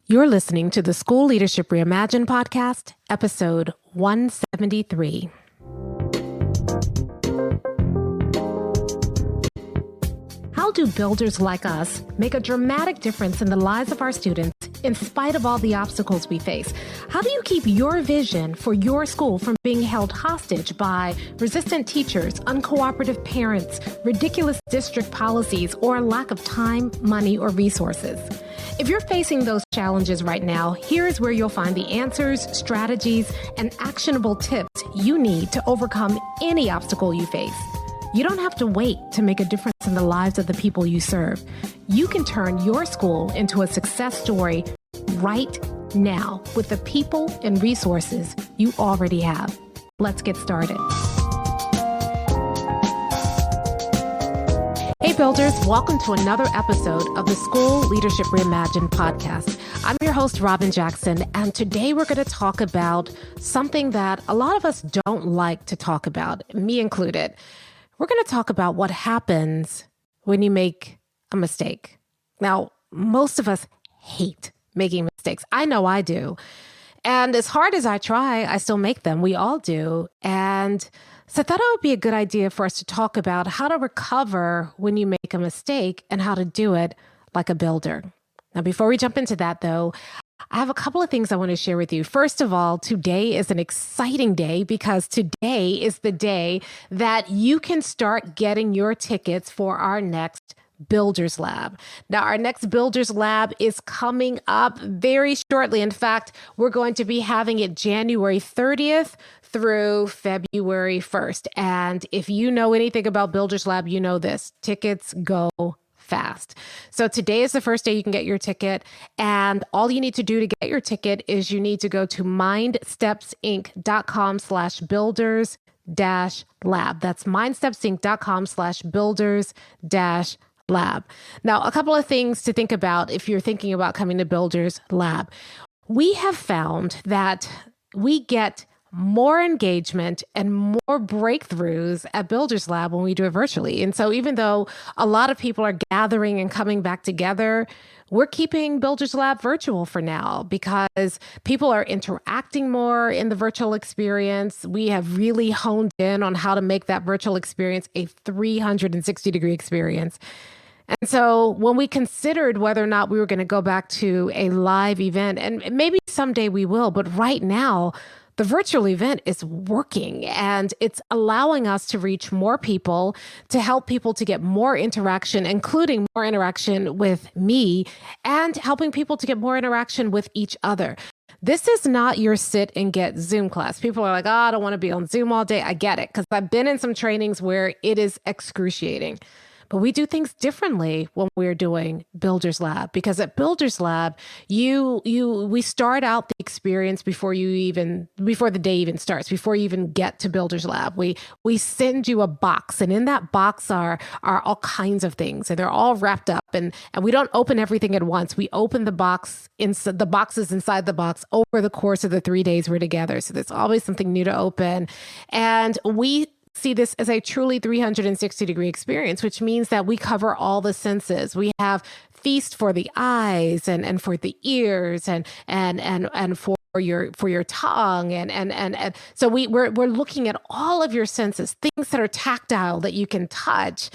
You're listening to the School Leadership Reimagined podcast, episode 173. How do builders like us make a dramatic difference in the lives of our students in spite of all the obstacles we face? How do you keep your vision for your school from being held hostage by resistant teachers, uncooperative parents, ridiculous district policies, or a lack of time, money, or resources? If you're facing those challenges right now, here's where you'll find the answers, strategies, and actionable tips you need to overcome any obstacle you face. You don't have to wait to make a difference in the lives of the people you serve. You can turn your school into a success story right now with the people and resources you already have. Let's get started. Hey builders, welcome to another episode of the School Leadership Reimagined podcast. I'm your host, Robin Jackson, and today we're going to talk about something that a lot of us don't like to talk about, me included. We're going to talk about what happens when you make a mistake. Now, most of us hate making mistakes. I know I do. And as hard as I try, I still make them. We all do. And so I thought it would be a good idea for us to talk about how to recover when you make a mistake and how to do it like a builder. Now, before we jump into that, though, I have a couple of things I want to share with you. First of all, today is an exciting day because today is the day that you can start getting your tickets for our next Builders Lab. Now, our next Builders Lab is coming up very shortly. In fact, we're going to be having it January 30th through February 1st. And if you know anything about Builders Lab, you know this. Tickets go fast. So today is the first day you can get your ticket. And all you need to do to get your ticket is you need to go to mindstepsinc.com/builders-lab. That's mindstepsinc.com/builders-lab. Now, a couple of things to think about if you're thinking about coming to Builders Lab. We have found that we get more engagement and more breakthroughs at Builders Lab when we do it virtually. And so even though a lot of people are gathering and coming back together, we're keeping Builders Lab virtual for now because people are interacting more in the virtual experience. We have really honed in on how to make that virtual experience a 360-degree experience. And so when we considered whether or not we were going to go back to a live event, and maybe someday we will, but right now, the virtual event is working and it's allowing us to reach more people, to help people to get more interaction, including more interaction with me and helping people to get more interaction with each other. This is not your sit and get Zoom class. People are like, oh, I don't want to be on Zoom all day. I get it because I've been in some trainings where it is excruciating. But we do things differently when we're doing Builders Lab, because at Builders Lab, we start out the experience before the day even starts, before you even get to Builders Lab. We send you a box, and in that box are all kinds of things, and they're all wrapped up, and we don't open everything at once. We open the boxes inside the box over the course of the 3 days we're together. So there's always something new to open, and we see this as a truly 360-degree experience, which means that we cover all the senses. We have feast for the eyes and for the ears and for your tongue and so we're looking at all of your senses, things that are tactile that you can touch,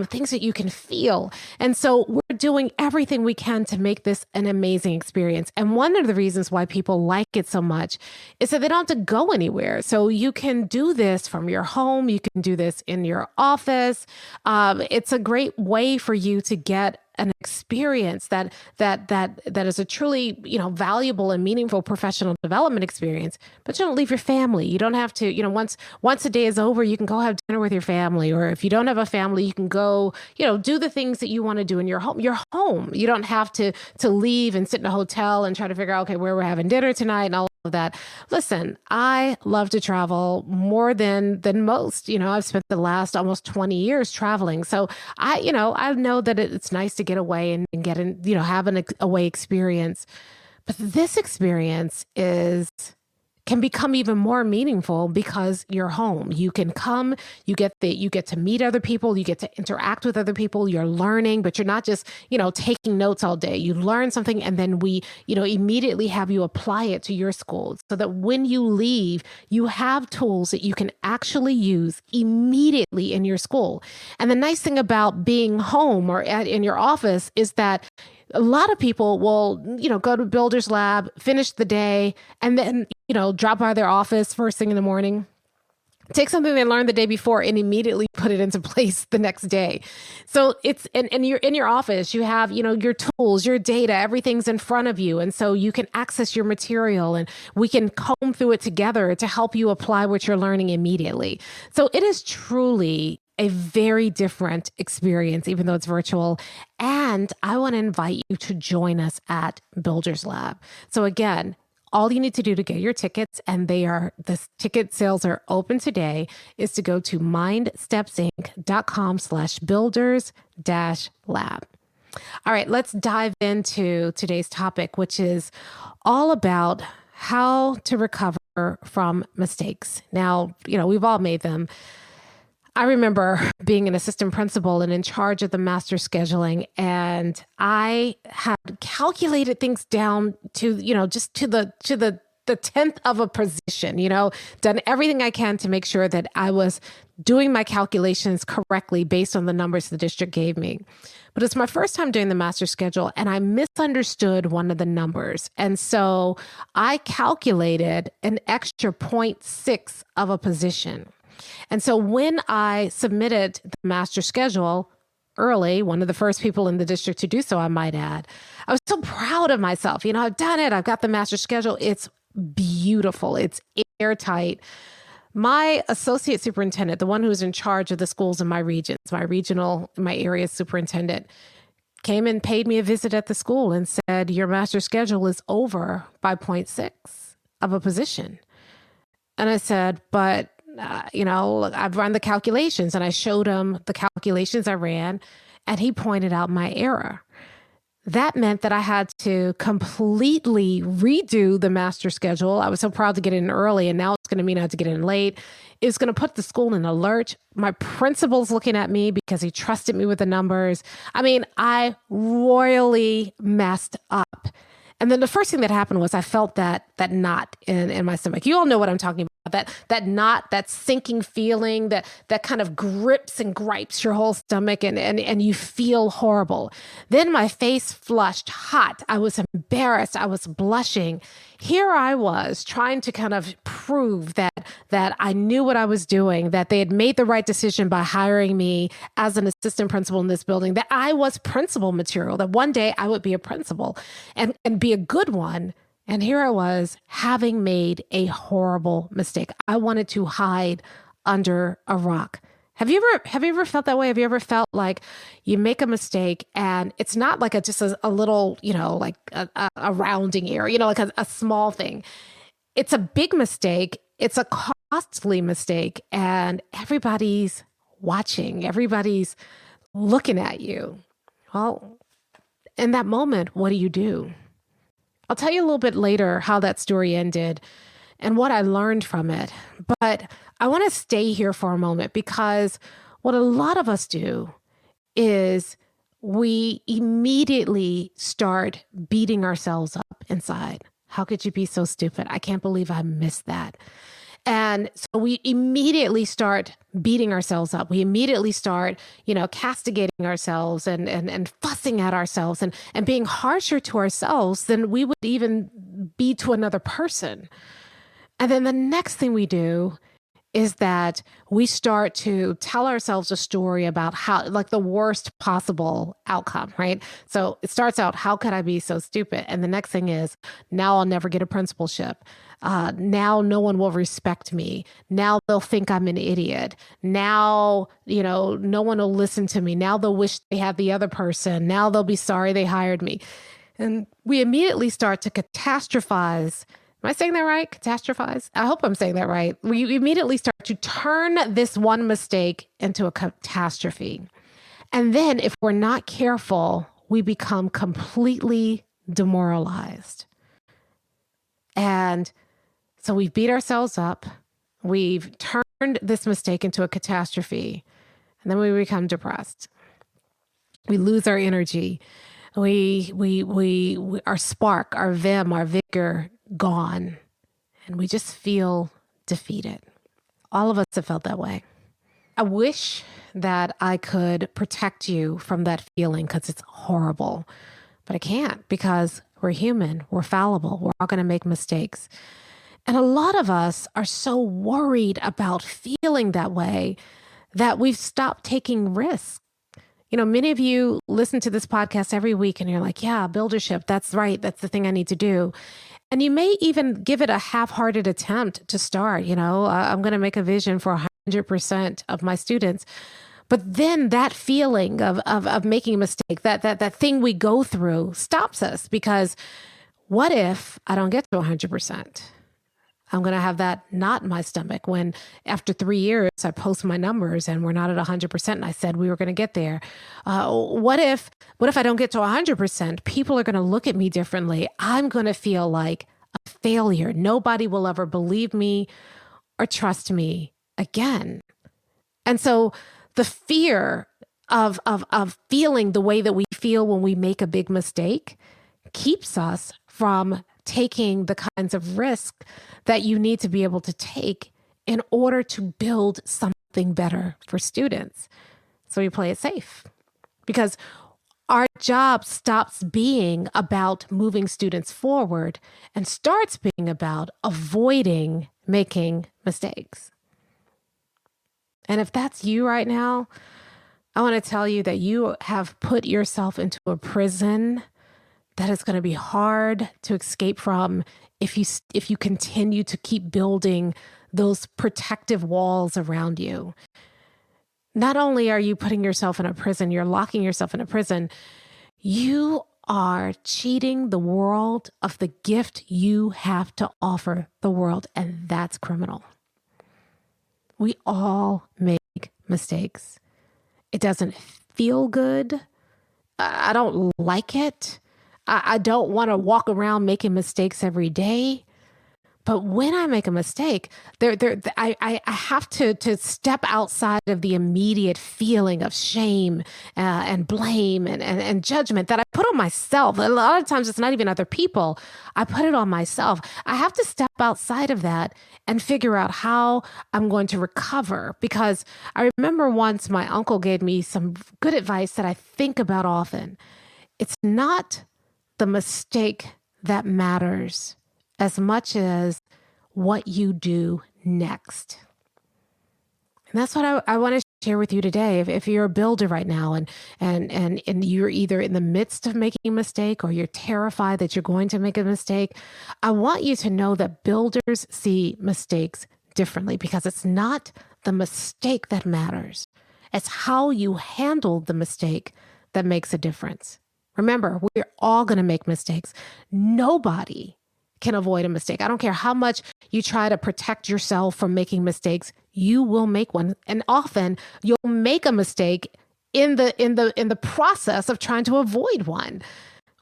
things that you can feel. And so we're doing everything we can to make this an amazing experience. And one of the reasons why people like it so much is that they don't have to go anywhere. So you can do this from your home. You can do this in your office. It's a great way for you to get an experience that is a truly, valuable and meaningful professional development experience, but you don't leave your family. You don't have to, once a day is over, you can go have dinner with your family. Or if you don't have a family, you can go, do the things that you want to do in your home. Your home. You don't have to leave and sit in a hotel and try to figure out, okay, where we're having dinner tonight and all of that. Listen, I love to travel more than most. I've spent the last almost 20 years traveling. So I know that it's nice to get away and get have an away experience. But this experience is can become even more meaningful because you're home. You can come, you get to meet other people, you get to interact with other people, you're learning, but you're not just, taking notes all day. You learn something and then we, immediately have you apply it to your school so that when you leave, you have tools that you can actually use immediately in your school. And the nice thing about being home or in your office is that a lot of people will, go to Builder's Lab, finish the day, and then, drop by their office first thing in the morning, take something they learned the day before and immediately put it into place the next day. So and you're in your office, you have, your tools, your data, everything's in front of you. And so you can access your material and we can comb through it together to help you apply what you're learning immediately. So it is truly a very different experience, even though it's virtual. And I want to invite you to join us at Builders Lab. So again, all you need to do to get your tickets, and the ticket sales are open today, is to go to mindstepsinc.com/builders-lab. All right, let's dive into today's topic, which is all about how to recover from mistakes. Now, we've all made them. I remember being an assistant principal and in charge of the master scheduling, and I had calculated things down to, just to the 10th of a position, done everything I can to make sure that I was doing my calculations correctly based on the numbers the district gave me. But it's my first time doing the master schedule and I misunderstood one of the numbers. And so I calculated an extra 0.6 of a position. And so when I submitted the master schedule early, one of the first people in the district to do so, I might add, I was so proud of myself. I've done it. I've got the master schedule. It's beautiful. It's airtight. My associate superintendent, the one who's in charge of the schools in my regions, my area superintendent, came and paid me a visit at the school and said, your master schedule is over by 0.6 of a position. And I said, but I've run the calculations, and I showed him the calculations I ran, and he pointed out my error. That meant that I had to completely redo the master schedule. I was so proud to get in early, and now it's going to mean I have to get in late. It's going to put the school in alert. My principal's looking at me because he trusted me with the numbers. I mean, I royally messed up. And then the first thing that happened was I felt that knot in my stomach. You all know what I'm talking about. That knot, that sinking feeling that kind of grips and gripes your whole stomach and you feel horrible. Then my face flushed hot. I was embarrassed. I was blushing. Here I was trying to kind of prove that I knew what I was doing, that they had made the right decision by hiring me as an assistant principal in this building, that I was principal material, that one day I would be a principal and be a good one. And here I was having made a horrible mistake. I wanted to hide under a rock. Have you ever felt that way? Have you ever felt like you make a mistake and it's not like just a little, like a rounding error, like a small thing. It's a big mistake. It's a costly mistake, and everybody's watching. Everybody's looking at you. Well, in that moment, what do? I'll tell you a little bit later how that story ended and what I learned from it. But I want to stay here for a moment because what a lot of us do is we immediately start beating ourselves up inside. How could you be so stupid? I can't believe I missed that. And so we immediately start beating ourselves up. We immediately start, castigating ourselves and fussing at ourselves and being harsher to ourselves than we would even be to another person. And then the next thing we do is that we start to tell ourselves a story about how, like, the worst possible outcome, right? So it starts out, how could I be so stupid? And the next thing is, now I'll never get a principalship. Now no one will respect me. Now they'll think I'm an idiot. Now, no one will listen to me. Now they'll wish they had the other person. Now they'll be sorry they hired me. And we immediately start to catastrophize. Am I saying that right? Catastrophize? I hope I'm saying that right. We immediately start to turn this one mistake into a catastrophe. And then if we're not careful, we become completely demoralized. And So we've beat ourselves up. We've turned this mistake into a catastrophe. And then we become depressed. We lose our energy. Our spark, our vim, our vigor gone. And we just feel defeated. All of us have felt that way. I wish that I could protect you from that feeling because it's horrible, but I can't because we're human, we're fallible, we're all going to make mistakes. And a lot of us are so worried about feeling that way that we've stopped taking risks. You know, many of you listen to this podcast every week and you're like, yeah, buildership, that's right. That's the thing I need to do. And you may even give it a half-hearted attempt to start. I'm going to make a vision for 100% of my students. But then that feeling of making a mistake, that thing we go through stops us because what if I don't get to 100%? I'm going to have that knot in my stomach when after 3 years, I post my numbers and we're not at 100% and I said we were going to get there. What if I don't get to 100%? People are going to look at me differently. I'm going to feel like a failure. Nobody will ever believe me or trust me again. And so the fear of feeling the way that we feel when we make a big mistake keeps us from taking the kinds of risk that you need to be able to take in order to build something better for students. So we play it safe because our job stops being about moving students forward and starts being about avoiding making mistakes. And if that's you right now, I want to tell you that you have put yourself into a prison that is going to be hard to escape from if you continue to keep building those protective walls around you. Not only are you putting yourself in a prison, you're locking yourself in a prison, you are cheating the world of the gift you have to offer the world, and that's criminal. We all make mistakes. It doesn't feel good. I don't like it. I don't want to walk around making mistakes every day. But when I make a mistake, I have to step outside of the immediate feeling of shame and blame and judgment that I put on myself. A lot of times it's not even other people. I put it on myself. I have to step outside of that and figure out how I'm going to recover. Because I remember once my uncle gave me some good advice that I think about often. It's not the mistake that matters as much as what you do next. And that's what I want to share with you today. If you're a builder right now and you're either in the midst of making a mistake or you're terrified that you're going to make a mistake, I want you to know that builders see mistakes differently because it's not the mistake that matters. It's how you handle the mistake that makes a difference. Remember, we're all going to make mistakes. Nobody can avoid a mistake. I don't care how much you try to protect yourself from making mistakes, you will make one. And often you'll make a mistake in the process of trying to avoid one.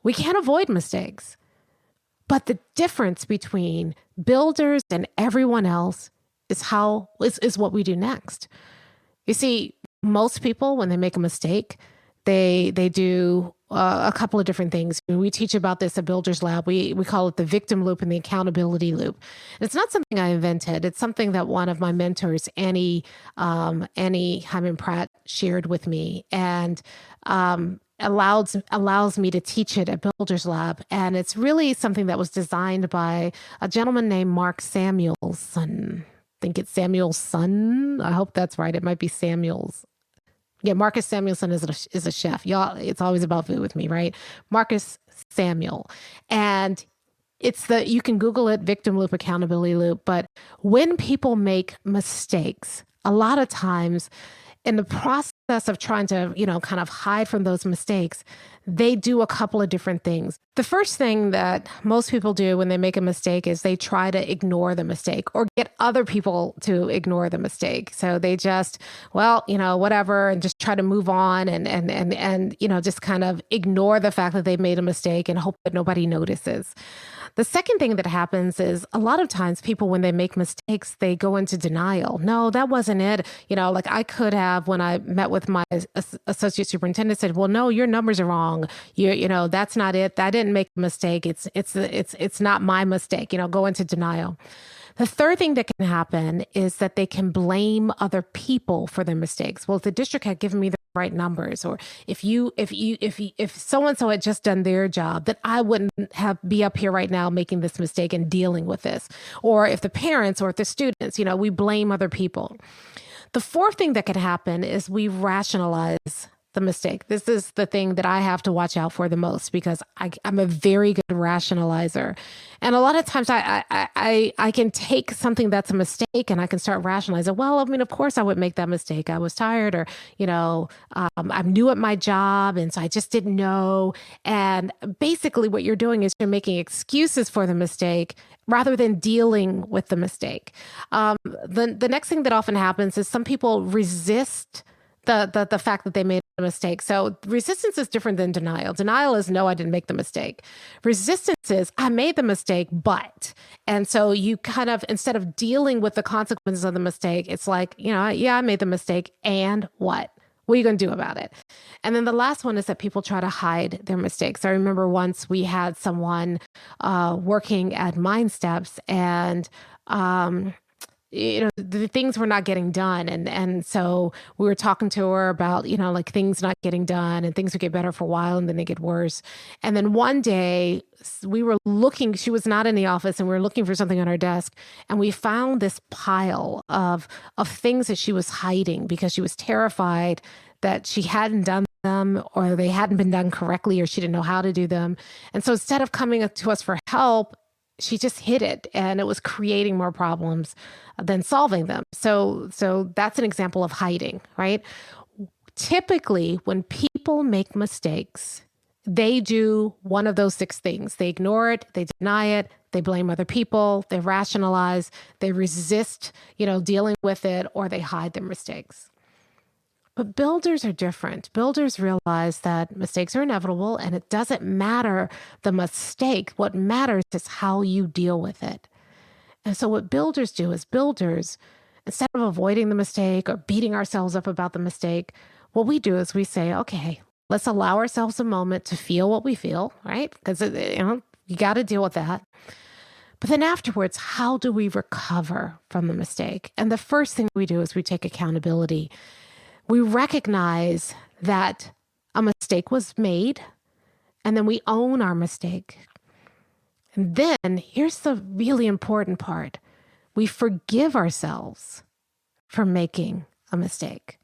We can't avoid mistakes. But the difference between builders and everyone else is what we do next. You see, most people, when they make a mistake, they do a couple of different things. We teach about this at Builders Lab. We call it the victim loop and the accountability loop. And it's not something I invented. It's something that one of my mentors, Annie Hyman Pratt, shared with me and allows me to teach it at Builders Lab. And it's really something that was designed by a gentleman named Mark Samuelson. I think it's Samuelson. I hope that's right. It might be Samuels. Yeah, Marcus Samuelson is a chef. Y'all, it's always about food with me, right? Marcus Samuel. And you can Google it, victim loop, accountability loop. But when people make mistakes, a lot of times in the process of trying to, kind of hide from those mistakes, they do a couple of different things. The first thing that most people do when they make a mistake is they try to ignore the mistake or get other people to ignore the mistake. So they just, well, whatever, and just try to move on and just kind of ignore the fact that they've made a mistake and hope that nobody notices. The second thing that happens is a lot of times people, when they make mistakes, they go into denial. No, that wasn't it. Like I could have, when I met with my associate superintendent, said, well, no, your numbers are wrong. That's not it. I didn't make a mistake. It's not my mistake. Go into denial. The third thing that can happen is that they can blame other people for their mistakes. Well, if the district had given me the right numbers, or if so and so had just done their job, that I wouldn't be up here right now making this mistake and dealing with this. Or if the parents or if the students, we blame other people. The fourth thing that can happen is we rationalize the mistake. This is the thing that I have to watch out for the most, because I'm a very good rationalizer. And a lot of times I can take something that's a mistake and I can start rationalizing. Well, of course I would make that mistake. I was tired, or, I'm new at my job, and so I just didn't know. And basically what you're doing is you're making excuses for the mistake rather than dealing with the mistake. The next thing that often happens is some people resist the fact that they made a mistake. So resistance is different than denial. Denial is, no, I didn't make the mistake. Resistance is, I made the mistake, but. And so you kind of, instead of dealing with the consequences of the mistake, it's like, yeah, I made the mistake, and what? What are you going to do about it? And then the last one is that people try to hide their mistakes. I remember once we had someone working at Mind Steps, and the things were not getting done. And so we were talking to her about, like things not getting done, and things would get better for a while and then they get worse. And then one day we were looking, she was not in the office, and we were looking for something on her desk. And we found this pile of things that she was hiding because she was terrified that she hadn't done them, or they hadn't been done correctly, or she didn't know how to do them. And so instead of coming to us for help, she just hid it, and it was creating more problems than solving them. So that's an example of hiding, right? Typically, when people make mistakes, they do one of those 6 things. They ignore it, they deny it, they blame other people, they rationalize, they resist, dealing with it, or they hide their mistakes. But builders are different. Builders realize that mistakes are inevitable, and it doesn't matter the mistake. What matters is how you deal with it. And so what builders do is, instead of avoiding the mistake or beating ourselves up about the mistake, what we do is we say, okay, let's allow ourselves a moment to feel what we feel, right? Because, you got to deal with that. But then afterwards, how do we recover from the mistake? And the first thing we do is we take accountability. We recognize that a mistake was made, and then we own our mistake. And then here's the really important part. We forgive ourselves for making a mistake.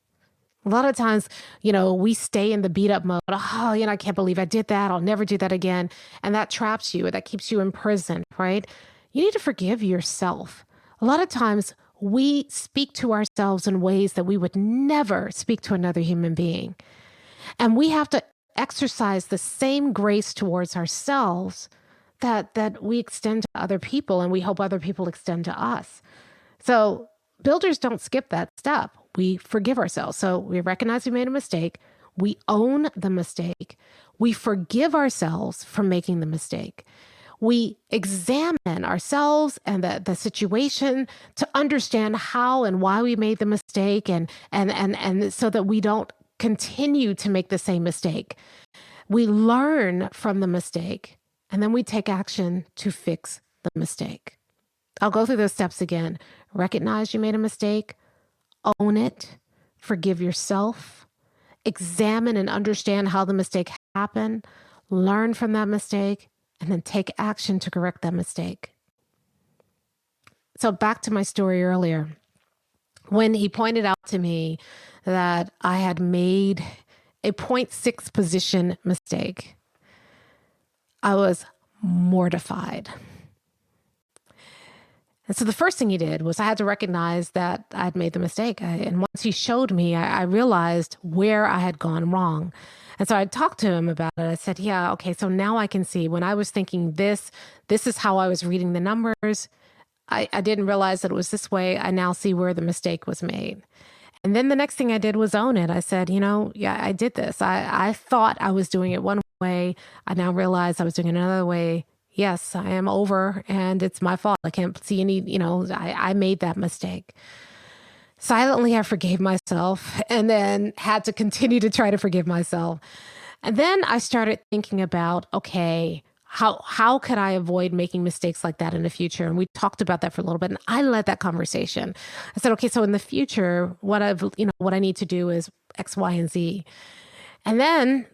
A lot of times, we stay in the beat up mode. Oh, I can't believe I did that. I'll never do that again. And that traps you. That keeps you in prison, right? You need to forgive yourself. A lot of times we speak to ourselves in ways that we would never speak to another human being. And we have to exercise the same grace towards ourselves that we extend to other people, and we hope other people extend to us. So builders don't skip that step. We forgive ourselves. So we recognize we made a mistake. We own the mistake. We forgive ourselves for making the mistake. We examine ourselves and the situation to understand how and why we made the mistake, and so that we don't continue to make the same mistake. We learn from the mistake, and then we take action to fix the mistake. I'll go through those steps again. Recognize you made a mistake, own it, forgive yourself, examine and understand how the mistake happened, learn from that mistake, and then take action to correct that mistake. So back to my story earlier, when he pointed out to me that I had made a 0.6 position mistake, I was mortified. And so the first thing he did was I had to recognize that I'd made the mistake. And once he showed me, I realized where I had gone wrong. And so I talked to him about it. I said, yeah, okay, so now I can see when I was thinking this is how I was reading the numbers. I didn't realize that it was this way. I now see where the mistake was made. And then the next thing I did was own it. I said, yeah, I did this. I thought I was doing it one way. I now realize I was doing it another way. Yes, I am over and it's my fault. I can't see any, I made that mistake. Silently, I forgave myself and then had to continue to try to forgive myself. And then I started thinking about, okay, how could I avoid making mistakes like that in the future? And we talked about that for a little bit. And I led that conversation. I said, okay, so in the future, what I need to do is X, Y, and Z. And then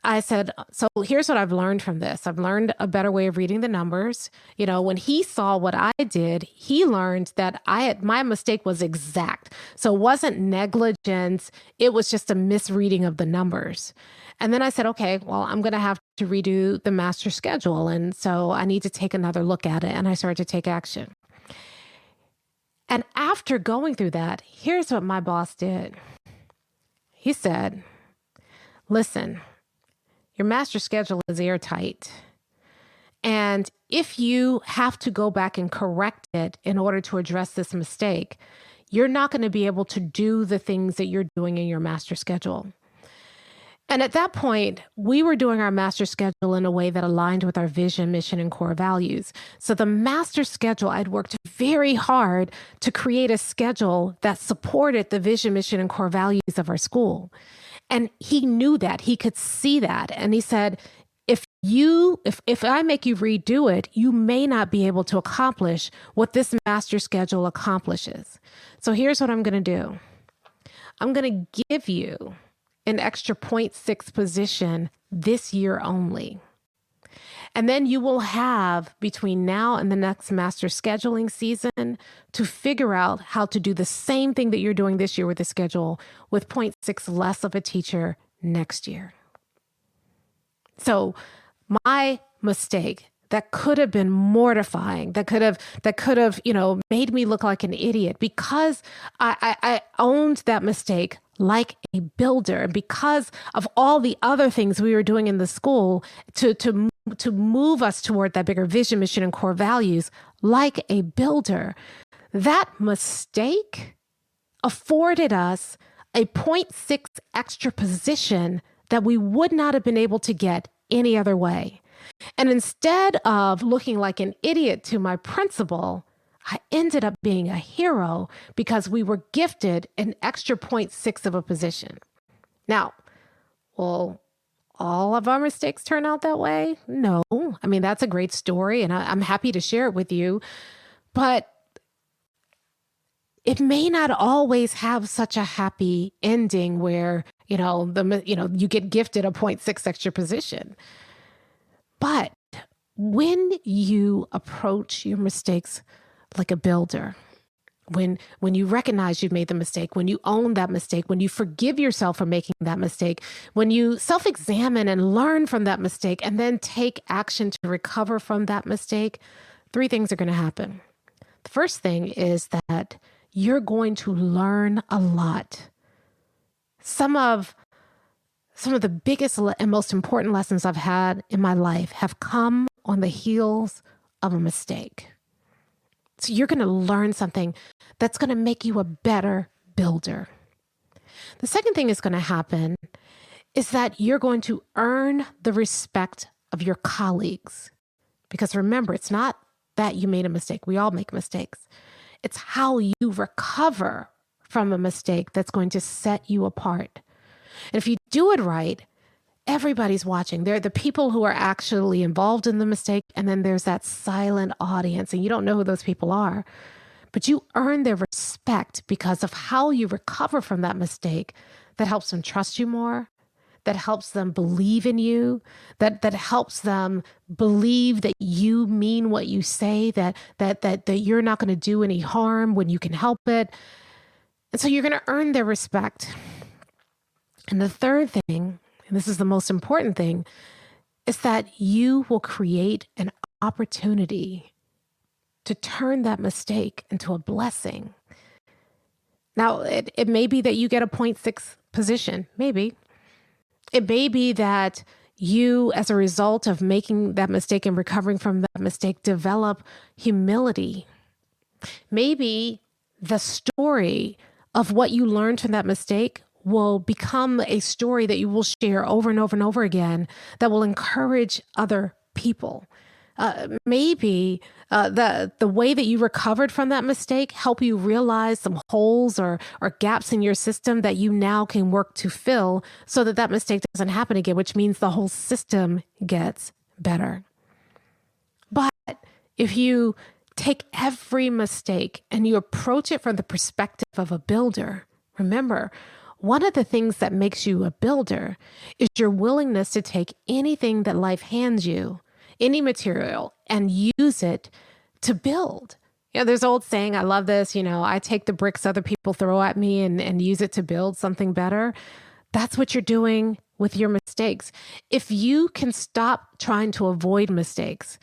I said, so here's what I've learned from this. I've learned a better way of reading the numbers. When he saw what I did, he learned that my mistake was exact. So it wasn't negligence. It was just a misreading of the numbers. And then I said, okay, well, I'm going to have to redo the master schedule. And so I need to take another look at it. And I started to take action. And after going through that, here's what my boss did. He said, listen, your master schedule is airtight. And if you have to go back and correct it in order to address this mistake, you're not going to be able to do the things that you're doing in your master schedule. And at that point, we were doing our master schedule in a way that aligned with our vision, mission, and core values. So the master schedule, I'd worked very hard to create a schedule that supported the vision, mission, and core values of our school. And he knew that, he could see that. And he said, if I make you redo it, you may not be able to accomplish what this master schedule accomplishes. So here's what I'm going to do. I'm going to give you an extra 0.6 position this year only. And then you will have between now and the next master scheduling season to figure out how to do the same thing that you're doing this year with the schedule with 0.6 less of a teacher next year. So my mistake that could have been mortifying, that could have, made me look like an idiot because I owned that mistake like a builder. And because of all the other things we were doing in the school to move us toward that bigger vision, mission, and core values, like a builder, that mistake afforded us a 0.6 extra position that we would not have been able to get any other way. And instead of looking like an idiot to my principal, I ended up being a hero because we were gifted an extra 0.6 of a position. Now, will all of our mistakes turn out that way? No. I mean, that's a great story and I'm happy to share it with you, but it may not always have such a happy ending where, you get gifted a 0.6 extra position. But when you approach your mistakes like a builder, when you recognize you've made the mistake, when you own that mistake, when you forgive yourself for making that mistake, when you self-examine and learn from that mistake and then take action to recover from that mistake, 3 things are going to happen. The first thing is that you're going to learn a lot. Some of the biggest and most important lessons I've had in my life have come on the heels of a mistake. So you're going to learn something that's going to make you a better builder. The second thing is going to happen is that you're going to earn the respect of your colleagues. Because remember, it's not that you made a mistake. We all make mistakes. It's how you recover from a mistake that's going to set you apart. And if you do it right, everybody's watching. They're the people who are actually involved in the mistake. And then there's that silent audience, and you don't know who those people are. But you earn their respect because of how you recover from that mistake that helps them trust you more, that helps them believe in you, that helps them believe that you mean what you say, that you're not going to do any harm when you can help it. And so you're going to earn their respect. And the third thing, and this is the most important thing, is that you will create an opportunity to turn that mistake into a blessing. Now, it may be that you get a 0.6 position, maybe. It may be that you, as a result of making that mistake and recovering from that mistake, develop humility. Maybe the story of what you learned from that mistake will become a story that you will share over and over and over again that will encourage other people. Maybe the way that you recovered from that mistake help you realize some holes or gaps in your system that you now can work to fill so that that mistake doesn't happen again, which means the whole system gets better. But if you take every mistake and you approach it from the perspective of a builder, remember, one of the things that makes you a builder is your willingness to take anything that life hands you, any material, and use it to build. There's an old saying, I love this, I take the bricks other people throw at me and use it to build something better. That's what you're doing with your mistakes. If you can stop trying to avoid mistakes,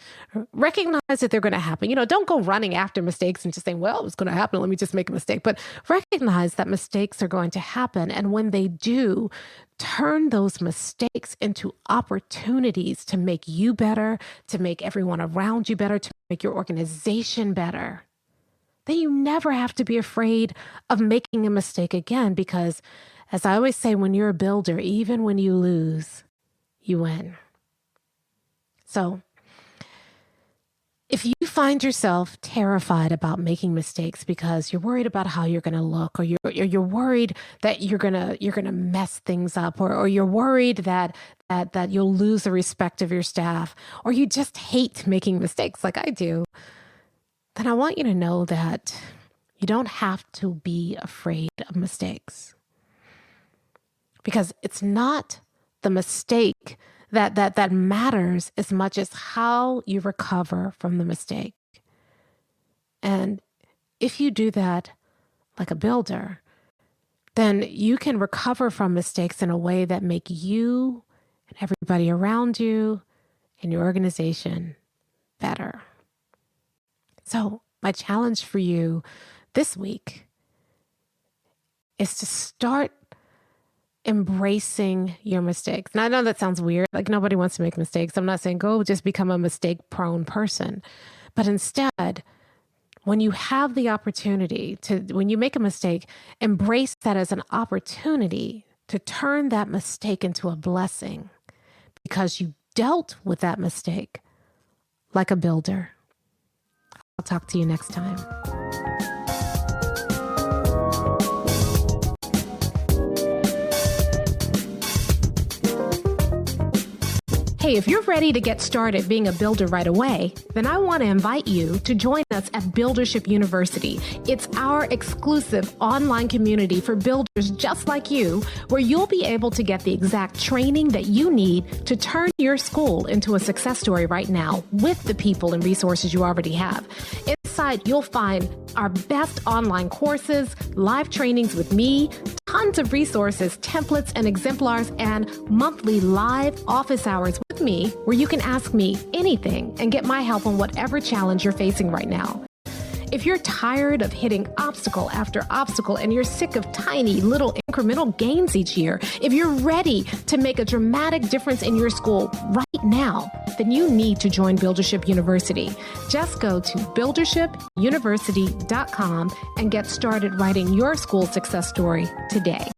recognize that they're going to happen. Don't go running after mistakes and just saying, well, it's going to happen. Let me just make a mistake. But recognize that mistakes are going to happen. And when they do, turn those mistakes into opportunities to make you better, to make everyone around you better, to make your organization better. Then you never have to be afraid of making a mistake again, because as I always say, when you're a builder, even when you lose, you win. So if you find yourself terrified about making mistakes because you're worried about how you're going to look, or you're worried that you're going to mess things up, or you're worried that you'll lose the respect of your staff, or you just hate making mistakes like I do, then I want you to know that you don't have to be afraid of mistakes. Because it's not the mistake that matters as much as how you recover from the mistake. And if you do that like a builder, then you can recover from mistakes in a way that make you and everybody around you and your organization better. So my challenge for you this week is to start embracing your mistakes. Now, I know that sounds weird. Like, nobody wants to make mistakes. I'm not saying go just become a mistake-prone person. But instead, when you have the opportunity when you make a mistake, embrace that as an opportunity to turn that mistake into a blessing, because you dealt with that mistake like a builder. I'll talk to you next time. Hey, if you're ready to get started being a builder right away, then I want to invite you to join us at Buildership University. It's our exclusive online community for builders just like you, where you'll be able to get the exact training that you need to turn your school into a success story right now with the people and resources you already have. Inside, you'll find our best online courses, live trainings with me, tons of resources, templates, and exemplars, and monthly live office hours with me where you can ask me anything and get my help on whatever challenge you're facing right now. If you're tired of hitting obstacle after obstacle and you're sick of tiny little incremental gains each year, if you're ready to make a dramatic difference in your school right now, then you need to join Buildership University. Just go to buildershipuniversity.com and get started writing your school success story today.